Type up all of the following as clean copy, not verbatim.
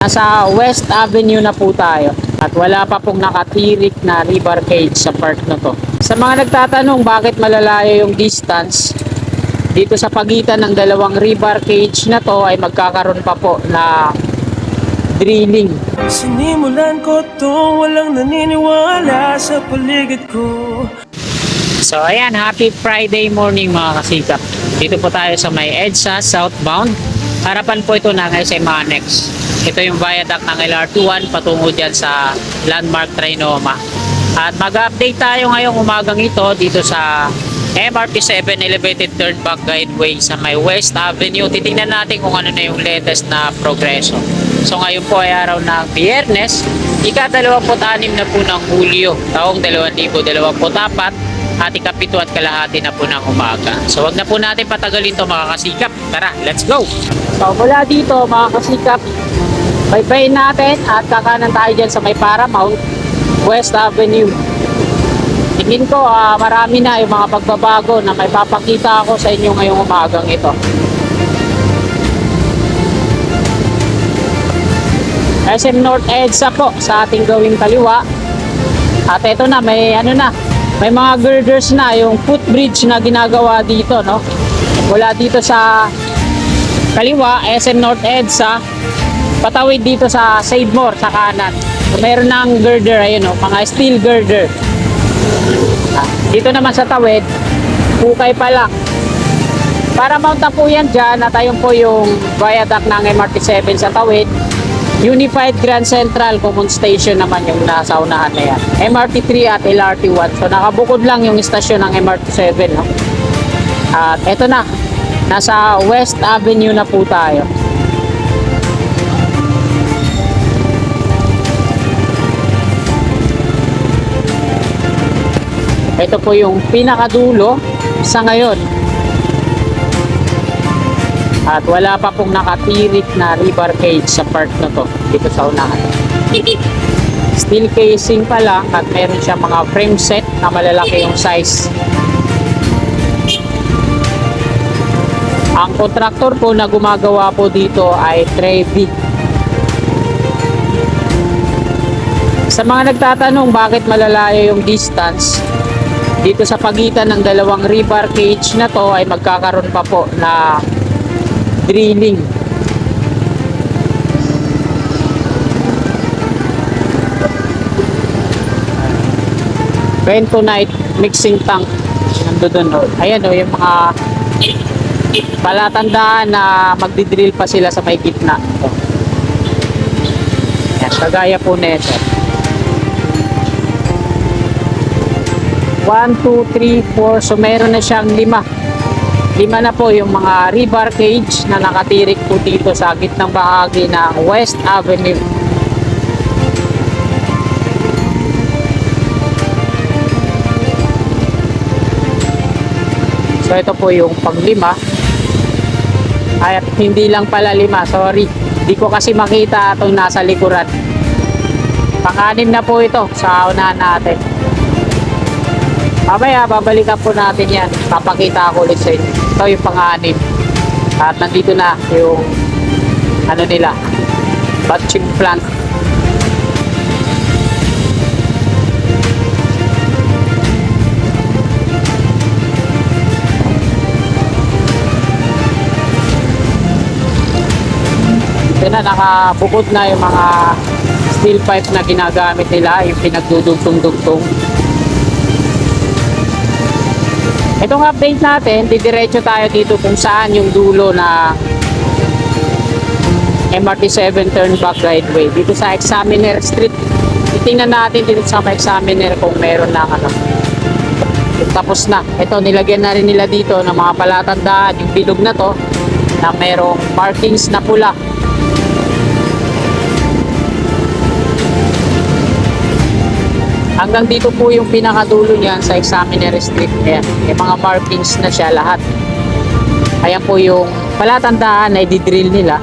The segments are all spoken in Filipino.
Nasa West Avenue na po tayo at wala pa pong nakatirik na river cage sa park na to. Sa mga nagtatanong bakit malalayo yung distance, dito sa pagitan ng dalawang river cage na to ay magkakaroon pa po na drilling. Sinimulan ko to, walang naniniwala sa paligid ko. So ayan, happy Friday morning mga kasikap. Dito po tayo sa may EDSA southbound. Harapan po ito ng SM Annex. Ito yung viaduct ng LRT1 patungo dyan sa Landmark Trinoma. At mag-update tayo ngayong umagang ito dito sa MRT7 Elevated Turnback Guideway sa may West Avenue. Titingnan natin kung ano na yung latest na progreso. So ngayon po ay araw ng Biyernes, ika-26 na po ng Hulyo, taong 2024 at ika-7 at kalahati na po ng umaga. So wag na po natin patagalin to mga kasikap. Tara, let's go! So mula dito mga kasikap, baybayin natin at kakanan tayo dyan sa may Paramount West Avenue. Tingin ko marami na yung mga pagbabago na may papakita ako sa inyo ngayong umagang ito. SM North EDSA po sa ating gawing kaliwa. At ito na, may mga girders na, yung footbridge na ginagawa dito, no? Wala dito sa kaliwa, SM North EDSA, patawid dito sa Sademore sa kanan. So, meron ng girder, ayun, no? Mga steel girder. Dito naman sa tawid, hukay pa lang. Paramount na po yan dyan, at ayun po yung viaduct ng MRT7 sa tawid. Unified Grand Central Common Station naman yung nasa unahan na yan. MRT3 at LRT1. So nakabukod lang yung istasyon ng MRT7. No? At eto na. Nasa West Avenue na po tayo. Ito po yung pinakadulo sa ngayon. At wala pa pong nakatirik na river cage sa park na to dito sa unahan. Steel casing pa lang at meron siya mga frame set na malalaki yung size. Ang kontraktor po na gumagawa po dito ay Trevi. Sa mga nagtatanong bakit malalayo yung distance, dito sa pagitan ng dalawang river cage na to ay magkakaroon pa po na drilling. Bentonite mixing tank nandoon. Ayan o, yung mga palatandaan na magdidrill pa sila sa may gitna. Ayan, kagaya po nito. 1, 2, 3, 4. So meron na siyang 5 na po yung mga river cage na nakatirik po dito sa gitnang bahagi ng West Avenue. So ito po yung pang-5. Ay, hindi lang pala 5, sorry. Hindi ko kasi makita itong nasa likuran. Pang-6 na po ito sa unahan natin. Mamaya, babalikan po natin yan. Papakita ko ulit sa inyo. Ito yung pang-6. At nandito na yung ano nila, batching plant. Ito na, nakabukod na yung mga steel pipe na ginagamit nila, yung pinagdudugtong-dugtong. Itong update natin, didiretso tayo dito kung saan yung dulo na MRT7 Turnback Guideway. Dito sa Examiner Street. Titingnan natin dito sa Examiner kung meron na tapos na. Ito, nilagyan na rin nila dito ng mga palatandaan. Yung bilog na to, na merong markings na pula. Hanggang dito po yung pinakadulo niyan sa Examiner Street. Ayan, may mga markings na siya lahat. Ayan po yung palatandaan na i-drill nila.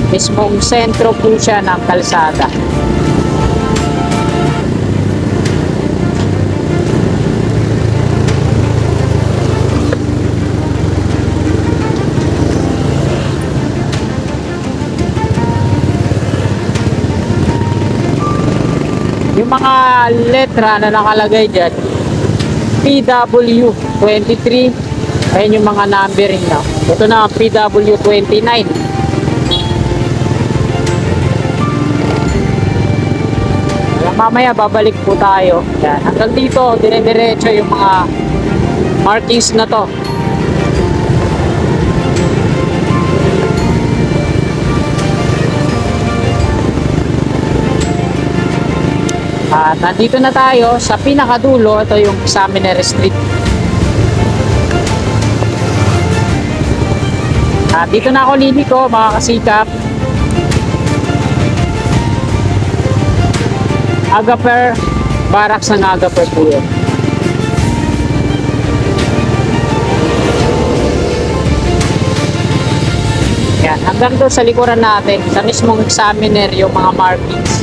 Mismong sentro po siya ng kalsada. yung mga letra na nakalagay dyan, PW23. Ayan yung mga numbering na. Ito na, PW29. Mamaya babalik po tayo. Yan. Hanggang dito, dire-diretso yung mga markings na to. At nandito na tayo sa pinakadulo. Ito yung Examiner Street. At dito na ako liliko, mga kasikap. Agaper, barracks ng Agaper po yun. Yan, hanggang doon sa likuran natin, sa mismong Examiner yung mga markings.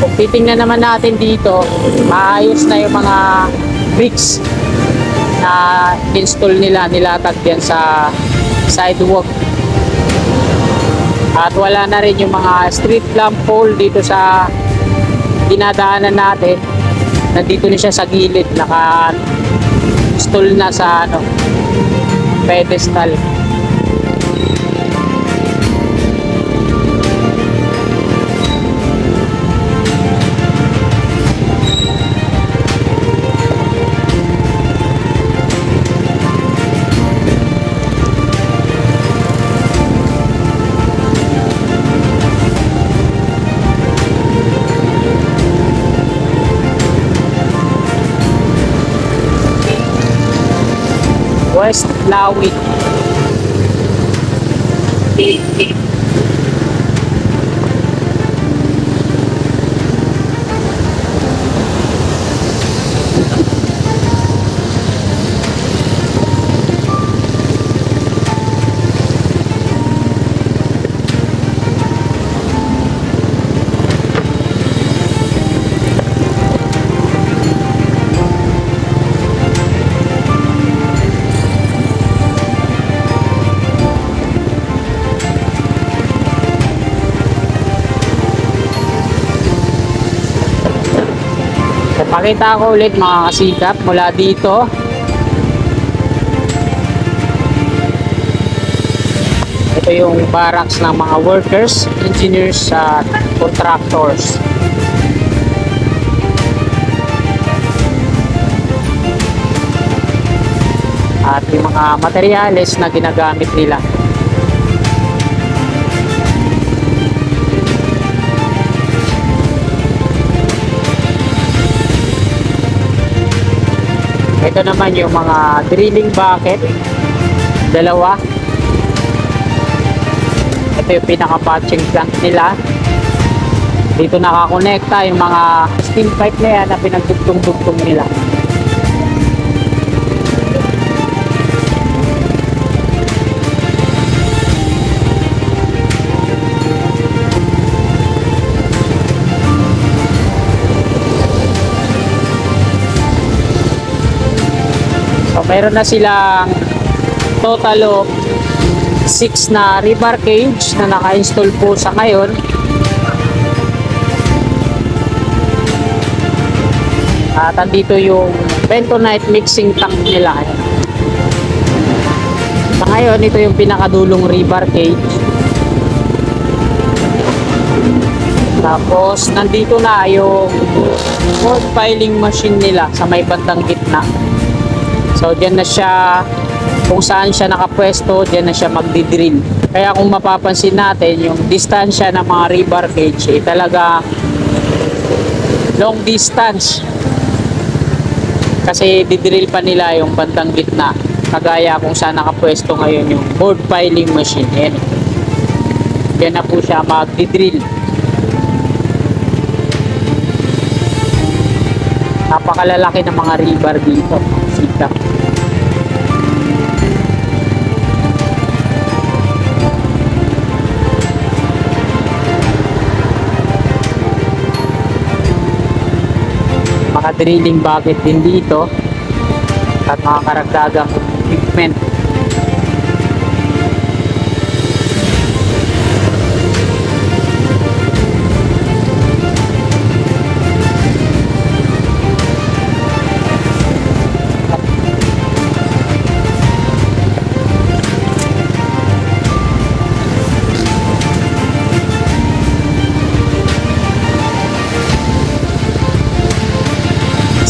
Kung titingnan naman natin dito, maayos na yung mga bricks na install nila, nilatag yan sa sidewalk. At wala na rin yung mga street lamp pole dito sa dinadaanan natin. Nandito na siya sa gilid, naka install na sa pedestal. West Lawit. Pakita ko ulit mga kasikap mula dito. Ito yung barracks ng mga workers, engineers at contractors. At yung mga materyales na ginagamit nila. Ito naman yung mga drilling bucket, dalawa. Ito yung pinaka-patching plant nila. Dito nakakonekta yung mga steel pipe na yan na pinagdugtong-dugtong nila. Meron na silang total of 6 na rebar cage na naka-install po sa ngayon. At andito yung bentonite mixing tank nila. Sa ngayon, ito yung pinakadulong rebar cage. Tapos, nandito na yung board piling machine nila sa may bandang gitna. So, dyan na siya, kung saan siya nakapwesto, dyan na siya magdidrill. Kaya kung mapapansin natin, yung distansya ng mga rebar cage, talaga long distance. Kasi didrill pa nila yung bandang gitna. Kagaya kung saan nakapwesto ngayon yung board piling machine. Yan. Dyan na po siya magdidrill. Napakalalaki ng mga rebar dito. Sita. Mga drilling bucket din dito at mga karagdagang equipment.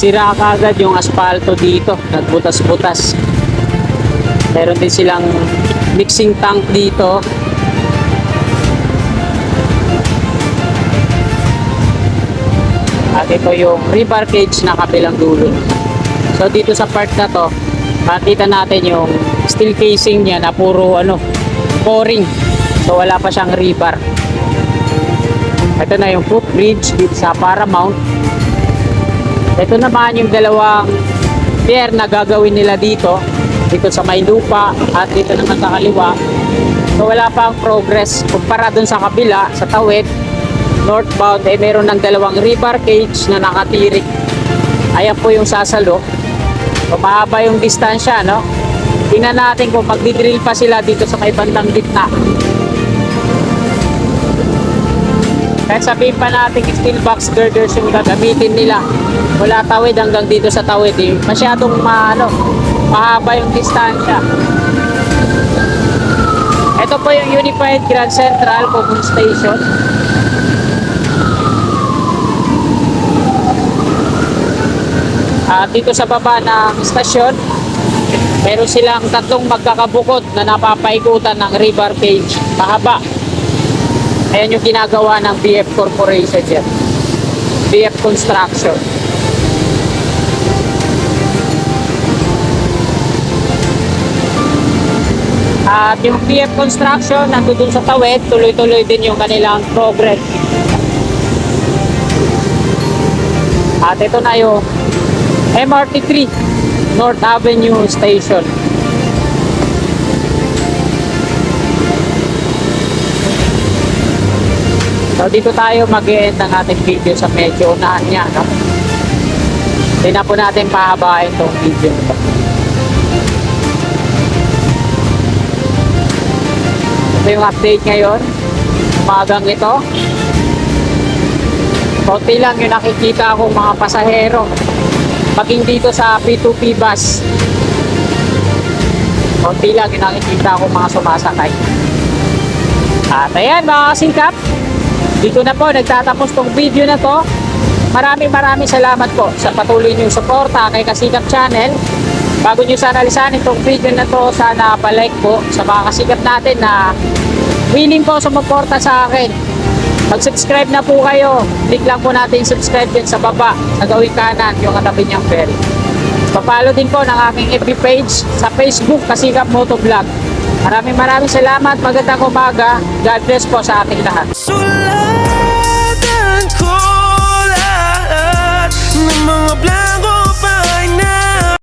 sira kaagad yung asfalto dito, nagbutas-butas. Meron din silang mixing tank dito. At ito yung rebar cage na kabilang dulo. So dito sa part na to, makita natin yung steel casing niya na puro pouring. So wala pa siyang rebar. Ito na yung footbridge dito sa Paramount. Ito naman yung dalawang pier na gagawin nila dito sa may lupa at dito naman sa kaliwa. So wala pa ang progress kumpara dun sa kabila, sa tawid northbound meron ng dalawang rebar cage na nakatirik. Ayan po yung sasalo. So mahaba yung distansya, no? Tingnan natin kung magdidrill pa sila dito sa may bandang gitna. Kahit sabihin pa natin steel box girders yung gagamitin nila, wala tawid hanggang dito sa tawid masyadong mahaba yung distansya. Ito po yung Unified Grand Central Common Station. At dito sa baba ng stasyon, meron silang tatlong magkakabukod na napapaikutan ng rebar cage. Mahaba. Ayan yung ginagawa ng BF Corporation dyan. BF Construction. At yung BF Construction, nandun sa tawid, tuloy-tuloy din yung kanilang progress. At ito na yung MRT3 North Avenue Station. So dito tayo mag-e-end ng ating video sa medyo unahan niya, no? Hindi na po natin pahabain itong video nito. Ito yung update ngayon, umagang ito. Konti lang yung nakikita akong mga pasahero maging dito sa P2P bus. Konti lang yung nakikita akong mga sumasakay. At ayan mga kasingkap, dito na po nagtatapos tong video na to. Maraming salamat po sa patuloy niyong suporta kay Kasikap Channel. Bago nyo sana lisanin itong video na to, sana palike po sa mga kasikap natin na willing po sumuporta sa akin. Mag-subscribe na po kayo. Click lang po natin subscribe din sa baba, sa gawing kanan, yung katabi niyang bell. Papalo din po ng aking FB page sa Facebook, Kasikap Motovlog. Maraming salamat. Magandang umaga. God bless po sa ating lahat. Sulatan ko lahat ng mga blanco